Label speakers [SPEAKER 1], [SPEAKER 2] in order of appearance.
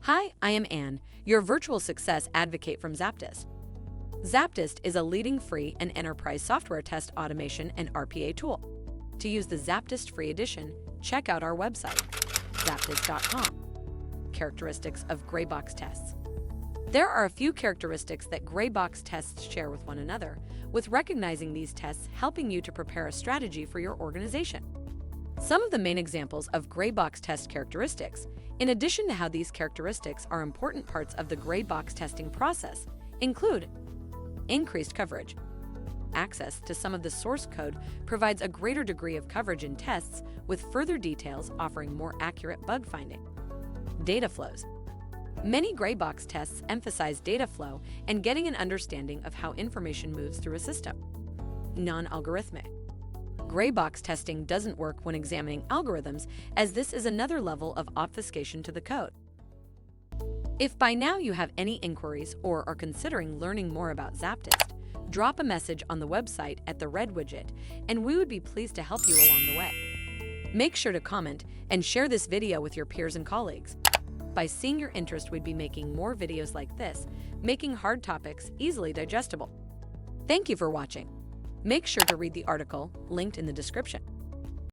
[SPEAKER 1] Hi, I am Anne, your virtual success advocate from ZAPTEST. ZAPTEST is a leading free and enterprise software test automation and RPA tool. To use the ZAPTEST free edition, check out our website, ZAPTEST.AI. Characteristics of gray box tests. There are a few characteristics that gray box tests share with one another, with recognizing these tests helping you to prepare a strategy for your organization. Some of the main examples of gray box test characteristics, in addition to how these characteristics are important parts of the gray box testing process, include increased coverage. Access to some of the source code provides a greater degree of coverage in tests, with further details offering more accurate bug finding. Data flows. Many gray box tests emphasize data flow and getting an understanding of how information moves through a system. Non-algorithmic. Gray box testing doesn't work when examining algorithms, as this is another level of obfuscation to the code. If by now you have any inquiries or are considering learning more about ZAPTEST, drop a message on the website at the red widget, and we would be pleased to help you along the way. Make sure to comment and share this video with your peers and colleagues. By seeing your interest, we'd be making more videos like this, making hard topics easily digestible. Thank you for watching. Make sure to read the article linked in the description.